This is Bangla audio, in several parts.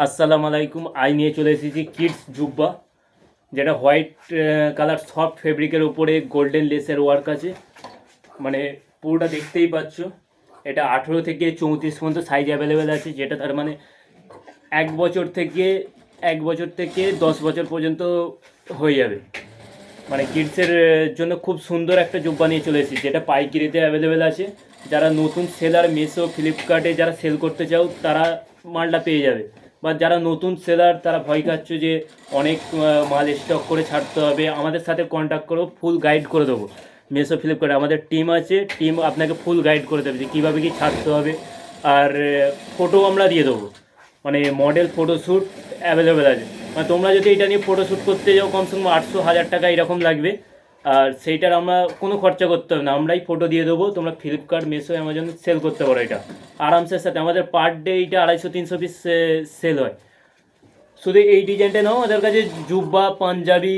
আসসালামু আলাইকুম। আই নিয়ে চলে এসেছি কিডস জুব্বা, যেটা হোয়াইট কালার সফট ফেব্রিকের উপরে গোল্ডেন লেসের ওয়ার্ক আছে। মানে পুরোটা দেখতেই পাচ্ছ। এটা 18 থেকে 34 পর্যন্ত সাইজ অ্যাভেলেবেল আছে, যেটা তার মানে 1 বছর থেকে 10 বছর পর্যন্ত হয়ে যাবে। মানে কিডসের জন্য খুব সুন্দর একটা জুব্বা নিয়ে চলে এসেছি, যেটা পাইকারিতে অ্যাভেলেবেল আছে। যারা নতুন সেলার মিশো ফ্লিপকার্টে যারা সেল করতে চাও তারা মালটা পেয়ে যাবে, বা যারা নতুন সেলার তারা ভয় খাচ্ছ যে অনেক মাল স্টক করে ছাড়তে হবে, আমাদের সাথে কন্ট্যাক্ট করো, ফুল গাইড করে দেবো। মিশো ফ্লিপকার্টে আমাদের টিম আছে, টিম আপনাকে ফুল গাইড করে দেবে যে কীভাবে কী ছাড়তে হবে। আর ফটো আমরা দিয়ে দেবো, মানে মডেল ফটোশ্যুট অ্যাভেলেবেল আছে। মানে তোমরা যদি এটা নিয়ে ফটোশ্যুট করতে যাও কমসে কম 800-1000 টাকা এরকম লাগবে। আর সেইটার আমরা কোনো খরচা করতে হবে না, আমরাই ফটো দিয়ে দেবো। তোমরা ফ্লিপকার্ট মিশো অ্যামাজন সেল করতে পারো এটা আরামসের সাথে। আমাদের পার ডে এইটা 250-300 পিস সেল হয়। শুধু এই ডিজাইনটা নাও, আমাদের কাছে জুব্বা পাঞ্জাবি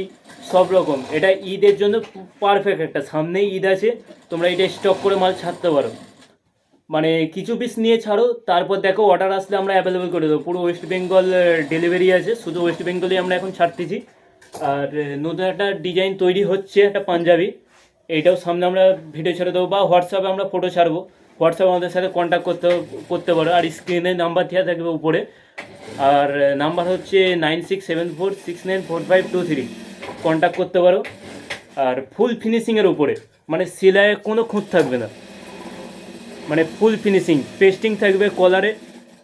সব রকম। এটা ঈদের জন্য পারফেক্ট, একটা সামনেই ঈদ আছে, তোমরা এটা স্টক করে মাল ছাড়তে পারো। মানে কিছু পিস নিয়ে ছাড়ো, তারপর দেখো অর্ডার আসলে আমরা অ্যাভেলেবেল করে দেবো। পুরো ওয়েস্ট বেঙ্গল ডেলিভারি আছে, শুধু ওয়েস্ট বেঙ্গলেই আমরা এখন ছাড়তেছি। আর নতুন একটা ডিজাইন তৈরি হচ্ছে, একটা পাঞ্জাবি, এইটাও সামনে আমরা ভিডিও ছেড়ে দেবো, বা হোয়াটসঅ্যাপে আমরা ফটো ছাড়বো। হোয়াটসঅ্যাপে আমাদের সাথে কন্ট্যাক্ট করতে পারো। আর স্ক্রিনে নাম্বার দেওয়া থাকবে উপরে, আর নাম্বার হচ্ছে 9674694523। কন্ট্যাক্ট করতে পারো। আর ফুল ফিনিশিংয়ের উপরে, মানে সেলাইয়ে কোনো খুঁত থাকবে না, মানে ফুল ফিনিশিং পেস্টিং থাকবে কলারে,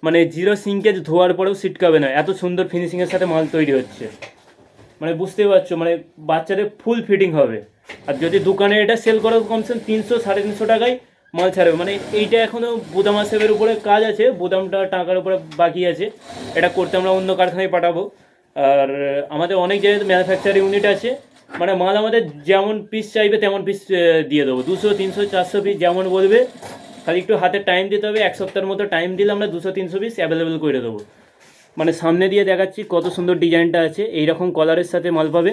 মানে জিরো সিঙ্কেজ, ধোয়ার পরেও ছিটকাবে না, এত সুন্দর ফিনিশিংয়ের সাথে মাল তৈরি হচ্ছে। মানে বুঝতেই পারছো, মানে বাচ্চাদের ফুল ফিটিং হবে। আর যদি দোকানে এটা সেল করো কমসে কম 300-350 টাকায় মাল ছাড়বে। মানে এইটা এখনও বোদাম আসেবের উপরে কাজ আছে, বোদামটা টাকার উপরে বাকি আছে, এটা করতে আমরা অন্য কারখানায় পাঠাবো। আর আমাদের অনেক জায়গায় ম্যানুফ্যাকচারিং ইউনিট আছে, মানে মাল আমাদের যেমন পিস চাইবে তেমন পিস দিয়ে দেবো। 200-300-400 পিস যেমন বলবে, খালি একটু হাতে টাইম দিতে হবে। 1 সপ্তাহের মতো টাইম দিলে আমরা 200-300 পিস অ্যাভেলেবেল করে দেবো। মানে সামনে দিয়ে দেখাচ্ছি কত সুন্দর ডিজাইনটা আছে, এইরকম কলারের সাথে মাল পাবে।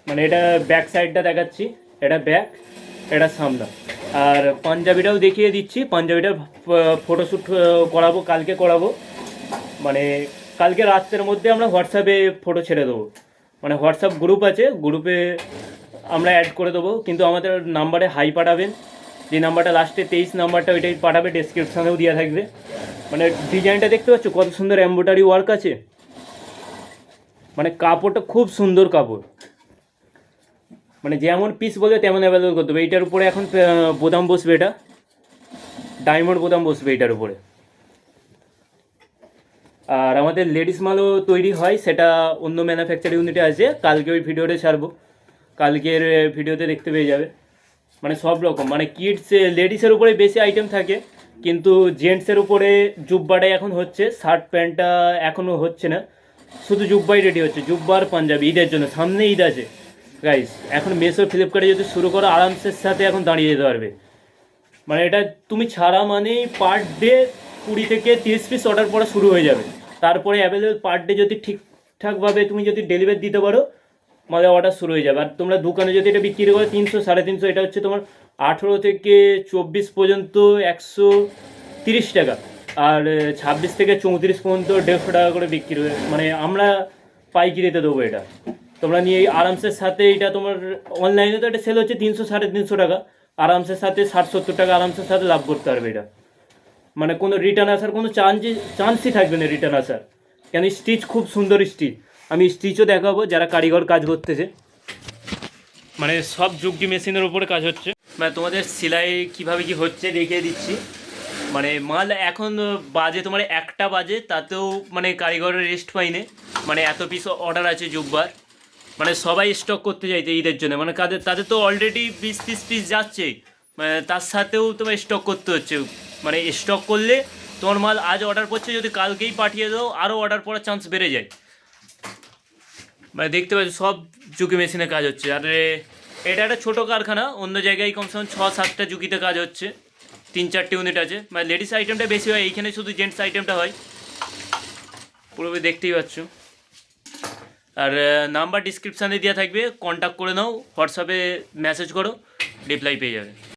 মানে এটা ব্যাক সাইডটা দেখাচ্ছি, এটা ব্যাক, এটা সামনা। আর পাঞ্জাবিটাও দেখিয়ে দিচ্ছি, পাঞ্জাবিটার ফটোশ্যুট করাবো, কালকে করাবো। মানে কালকে রাত্রের মধ্যে আমরা হোয়াটসঅ্যাপে ফটো ছেড়ে দেবো। মানে হোয়াটসঅ্যাপ গ্রুপ আছে, গ্রুপে আমরা অ্যাড করে দেবো, কিন্তু আমাদের নাম্বারে হাই পাঠাবেন। যে নাম্বারটা লাস্টে 23 নাম্বারটা, ওইটাই পাঠাবে, ডেসক্রিপশানেও দেওয়া থাকবে। মানে ডিজাইনটা দেখতে পাচ্ছ কত সুন্দর এমব্রয়ডারি ওয়ার্ক আছে। মানে কাপড়টা খুব সুন্দর কাপড়, মানে যেমন পিস বলবে তেমন অ্যাভেলেবল করতে হবে। এইটার উপরে এখন বোতাম বসবে, এটা ডায়মন্ড বোতাম বসবে এইটার উপরে। আর আমাদের লেডিস মালও তৈরি হয়, সেটা অন্য ম্যানুফ্যাকচারিং ইউনিটে আছে, কালকে ওই ভিডিওটা ছাড়বো, কালকের ভিডিওতে দেখতে পেয়ে যাবে। মানে সব রকম, মানে কিডস লেডিসের উপরে বেশি আইটেম থাকে, কিন্তু জেন্টসের উপরে জুব্বাটাই এখন হচ্ছে, শার্ট প্যান্টটা এখনও হচ্ছে না, শুধু জুব্বাই রেডি হচ্ছে। জুব্বা আর পাঞ্জাবি ঈদের জন্য, সামনে ঈদ আছে গাইস। এখন মিশো ফ্লিপকার্টে যদি শুরু করো আরামসের সাথে এখন দাঁড়িয়ে যেতে পারবে। মানে এটা তুমি ছাড়া মানেই পার ডে 20 থেকে 30 পিস অর্ডার পড়া শুরু হয়ে যাবে। তারপরে অ্যাভেলেবেল পার ডে যদি ঠিকঠাকভাবে তুমি যদি ডেলিভারি দিতে পারো, মানে অর্ডার শুরু হয়ে যাবে। আর তোমরা দোকানে যদি এটা বিক্রি করো 300-350, এটা হচ্ছে তোমার 18 থেকে 24 পর্যন্ত 130 টাকা। আর 26 থেকে 34 পর্যন্ত 150 টাকা করে বিক্রি হবে। মানে আমরা পাইকিরিতে দেবো এটা, তোমরা নিয়ে আরামসের সাথে। এটা তোমার অনলাইনে তো এটা সেল হচ্ছে 300-350 টাকা, আরামসের সাথে 60-70 টাকা আরামসের সাথে লাভ করতে পারবে এটা। মানে কোনো রিটার্ন আসার কোনো চান্সই থাকবে না রিটার্ন আসার, কেন স্টিচ খুব সুন্দর স্টিচ। আমি স্টিচও দেখাবো যারা কারিগর কাজ করতেছে। মানে সব যুগি মেশিনের উপরে কাজ হচ্ছে, মানে তোমাদের সেলাই কীভাবে কি হচ্ছে দেখিয়ে দিচ্ছি। মানে মাল এখন বাজে তোমার 1টা বাজে, তাতেও মানে কারিগরের রেস্ট পাইনি। মানে এত পিস অর্ডার আছে জুব্বার, মানে সবাই স্টক করতে চাইছে ঈদের জন্য। মানে তাদের তো অলরেডি 20-30 পিস যাচ্ছেই, মানে তার সাথেও তোমার স্টক করতে হচ্ছে। মানে স্টক করলে তোমার মাল আজ অর্ডার করছে, যদি কালকেই পাঠিয়ে দাও আরও অর্ডার পড়ার চান্স বেড়ে যায়। মানে দেখতে পাচ্ছি সব জুকি মেশিনে কাজ হচ্ছে। আর এটা একটা ছোটো কারখানা, অন্য জায়গায় কমসে কম 6-7টা জুকিতে কাজ হচ্ছে, 3-4টে ইউনিট আছে। মানে লেডিস আইটেমটা বেশি হয়, এইখানে শুধু জেন্টস আইটেমটা হয়, পুরোপুরি দেখতেই পাচ্ছ। আর নাম্বার ডিসক্রিপশানে দেওয়া থাকবে, কন্ট্যাক্ট করে নাও, হোয়াটসঅ্যাপে মেসেজ করো, রিপ্লাই পেয়ে যাবে।